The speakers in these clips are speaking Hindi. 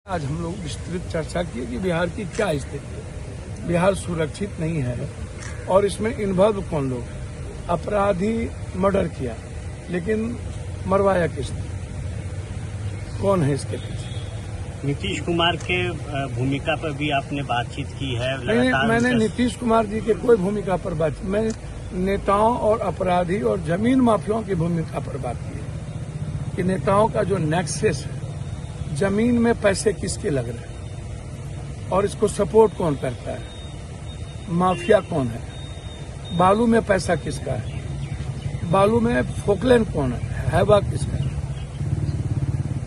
आज हम लोग विस्तृत चर्चा की कि बिहार की क्या स्थिति है। बिहार सुरक्षित नहीं है और इसमें इन्वॉल्व कौन लोग हैं। अपराधी मर्डर किया लेकिन मरवाया किसने, कौन है इसके पीछे। नीतीश कुमार के भूमिका पर भी आपने बातचीत की है। मैंने नीतीश कुमार जी के कोई भूमिका पर बात, मैं नेताओं और अपराधी और जमीन माफियाओं की भूमिका पर बात की है कि नेताओं का जो नेक्सस है, जमीन में पैसे किसके लग रहे हैं और इसको सपोर्ट कौन करता है, माफिया कौन है, बालू में पैसा किसका है, बालू में फोकलैंड कौन है, हैवा किसका है,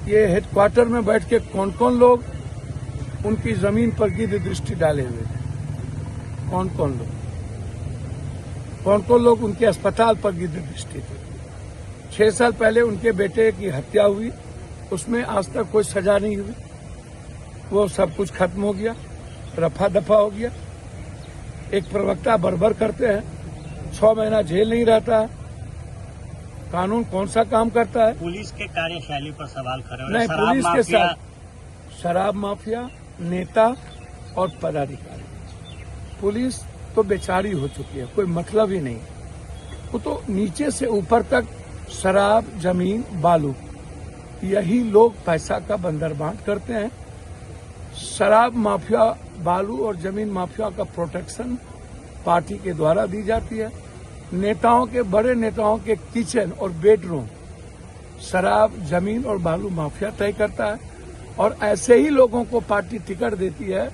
ये हेडक्वार्टर में बैठ के कौन कौन लोग उनकी जमीन पर गिद्ध दृष्टि डाले हुए थे, कौन कौन लोग उनके अस्पताल पर गिद्ध दृष्टि थे। 6 साल पहले उनके बेटे की हत्या हुई, उसमें आज तक कोई सजा नहीं हुई, वो सब कुछ खत्म हो गया, रफा दफा हो गया। एक प्रवक्ता बरबर करते हैं, 6 महीना जेल नहीं रहता है। कानून कौन सा काम करता है। पुलिस के कार्यशैली पर सवाल खड़े हो रहे हैं। नहीं, पुलिस के साथ शराब माफिया, नेता और पदाधिकारी। पुलिस तो बेचारी हो चुकी है, कोई मतलब ही नहीं। वो तो नीचे से ऊपर तक शराब, जमीन, बालू, यही लोग पैसा का बंदरबांट करते हैं। शराब माफिया, बालू और जमीन माफिया का प्रोटेक्शन पार्टी के द्वारा दी जाती है। नेताओं के, बड़े नेताओं के किचन और बेडरूम शराब, जमीन और बालू माफिया तय करता है और ऐसे ही लोगों को पार्टी टिकट देती है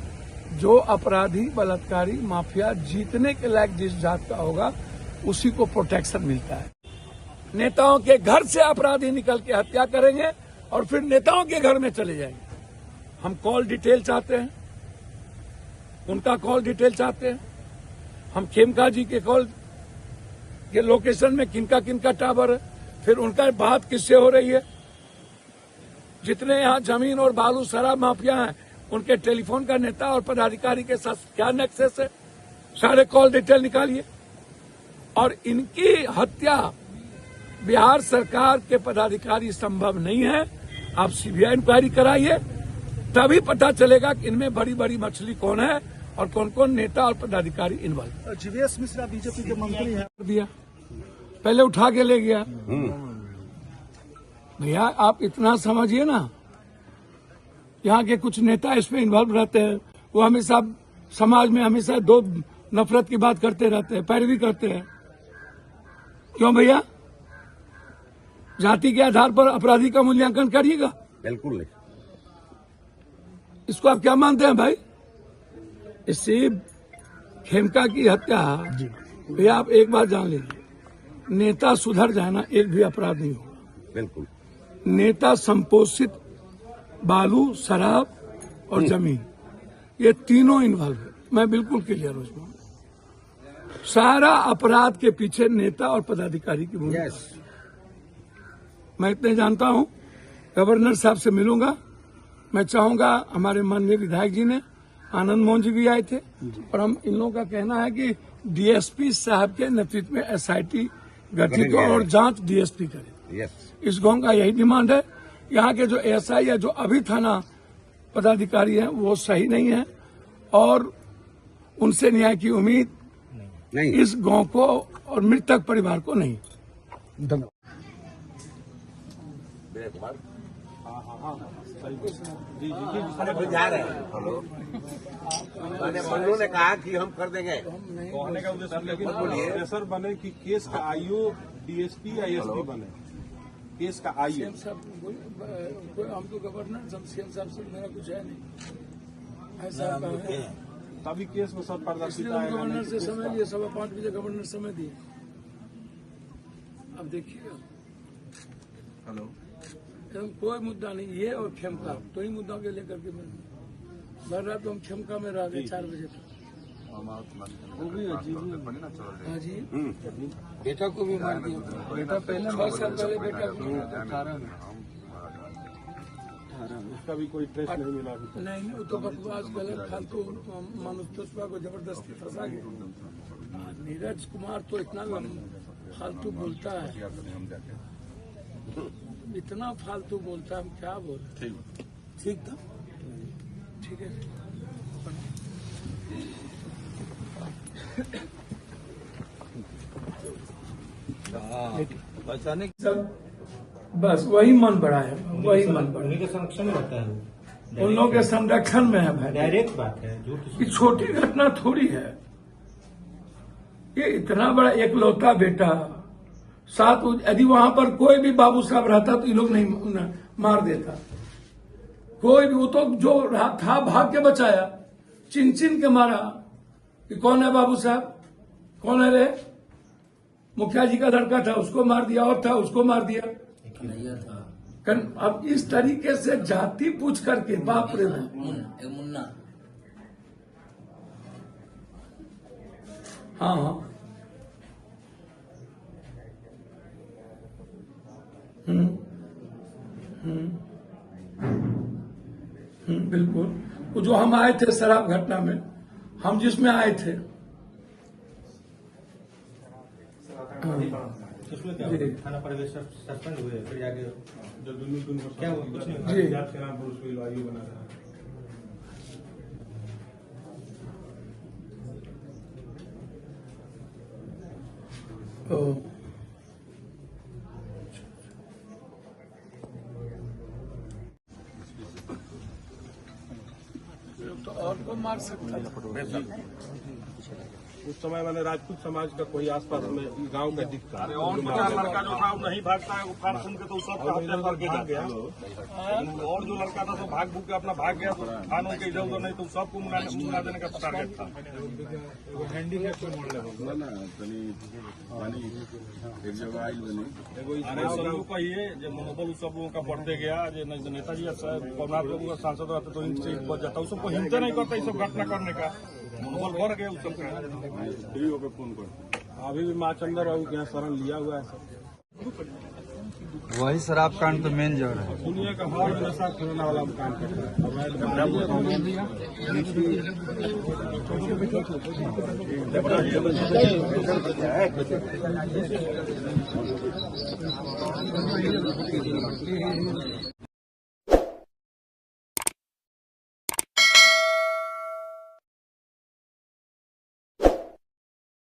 जो अपराधी, बलात्कारी, माफिया जीतने के लायक जिस जात का होगा उसी को प्रोटेक्शन मिलता है। नेताओं के घर से अपराधी निकल के हत्या करेंगे और फिर नेताओं के घर में चले जाएंगे। हम कॉल डिटेल चाहते हैं, उनका कॉल डिटेल चाहते हैं। हम खेमका जी के कॉल के लोकेशन में किनका टावर है, फिर उनका बात किससे हो रही है। जितने यहाँ जमीन और बालू, शराब माफिया हैं, उनके टेलीफोन का नेता और पदाधिकारी के साथ क्या नेक्सस है, सारे कॉल डिटेल निकालिए। और इनकी हत्या बिहार सरकार के पदाधिकारी संभव नहीं है। आप सीबीआई इंक्वायरी कराइए, तभी पता चलेगा कि इनमें बड़ी बड़ी मछली कौन है और कौन कौन नेता और पदाधिकारी इन्वॉल्व। जीवीएस मिश्रा बीजेपी के मंत्री हैं। दिया, पहले उठा के ले गया। भैया आप इतना समझिए ना, यहाँ के कुछ नेता इसमें इन्वॉल्व रहते हैं। वो हमेशा समाज में हमेशा दो नफरत की बात करते रहते हैं, पैरवी करते हैं। क्यों भैया, जाति के आधार पर अपराधी का मूल्यांकन करिएगा? बिल्कुल नहीं। इसको आप क्या मानते हैं भाई? इससे खेमका की हत्या, भैया आप एक बात जान लीजिए, नेता सुधर जाना एक भी अपराध नहीं होगा। बिल्कुल। नेता संपोषित बालू, शराब और जमीन, ये तीनों इन्वॉल्व है। मैं बिल्कुल क्लियर हूं इसमें। सारा अपराध के पीछे नेता और पदाधिकारी की भूमिका। मैं इतने जानता हूं, गवर्नर साहब से मिलूंगा। मैं चाहूंगा, हमारे माननीय विधायक जी ने, आनंद मोहन जी भी आए थे, और हम इन लोगों का कहना है कि डीएसपी साहब के नेतृत्व में एसआईटी गठित हो और जांच डीएसपी करे। इस गांव का यही डिमांड है। यहाँ के जो एएसआई या जो अभी थाना पदाधिकारी हैं वो सही नहीं है और उनसे न्याय की उम्मीद नहीं, इस गांव को और मृतक परिवार को नहीं। धन्यवाद। मल्लू ने कहा कि हम कर देंगे। कहने का उद्देश्य, लेकिन प्रेशर बने कि केस का आईओ डीएसपी या एसपी बने। केस का आईओ हम तो गवर्नर सब सीएम साहब से मेरा कुछ है नहीं, ऐसा तभी केस में सब पारदर्शिता आएगा। गवर्नर से समय लिए, 5:15 बजे गवर्नर समय दिए। अब देखिएगा, हेलो, कोई मुद्दा नहीं, ये और खेमका तो ही मुद्दा के लेकर के मैं भर रात हम खेमका में रह गए 4 बजे तक। हो गई हाँ जी, बेटा को भी मार दिया। बेटा पहले 10 साल पहले बेटा उसका भी कोई ट्रेस नहीं मिला। नहीं, वो तो बकवास, गलत, फालतू मनुष्य को जबरदस्ती फंसा गया। नीरज कुमार तो इतना फालतू बोलता है, इतना फालतू बोलता है, हम क्या बोल। ठीक था। ठीक है। बचाने सब बस वही मन बड़ा है, वही मन बड़ा उन्हीं के संरक्षण में रहता है, उन लोगों के संरक्षण में है भाई। डायरेक्ट बात है, झूठ ये छोटी घटना थोड़ी है, ये इतना बड़ा एकलौता बेटा साथ, यदि वहां पर कोई भी बाबू साहब रहता तो ये लोग नहीं मार देता। कोई भी, वो तो जो था भाग के बचाया, चिन चिन के मारा कि कौन है बाबू साहब, कौन है रे, मुखिया जी का लड़का था उसको मार दिया, और था उसको मार दिया। अब इस तरीके से जाति पूछ करके, बाप रे बाप। मुन्ना हाँ हाँ, बिल्कुल। वो जो हम आए थे शराब घटना में, हम जिसमें आए थे, उसमें क्या जी। थाना परिवेश सस्पेंड हुए, फिर जाके जो दुनू क्या हुआ? कुछ नहीं हुआ। जी। जात के नाम पर उसको आयु बना रहा है। ओ, तो और को मार सकता था। उस समय मैंने राजपूत समाज का कोई आसपास में गांव का दिखता है। और लड़का जो था वो नहीं भागता है, वो फाड़ सुन के तो सब हत्या करके भाग गया। और जो लड़का था तो भाग भूग के अपना भाग गया, तो खानों के इधर उधर नहीं तो सबको मुना देने का टारगेट था। अरे सब लोग का ये जो मनोबल सब लोगों का बढ़ते गया, जो नेताजी पवनाथ लोगों का सांसद रहते तो इनसे बच जाता, उस सबको हिम्मत नहीं करता ये सब घटना करने का, मनोबल बढ़ गया उस सबका। अभी भी माँ चंद्र बाबू के यहाँ शरण लिया हुआ है सब। वही शराब कांड तो मेन जड़ है। दुनिया का हर नशा करने वाला काम करता है।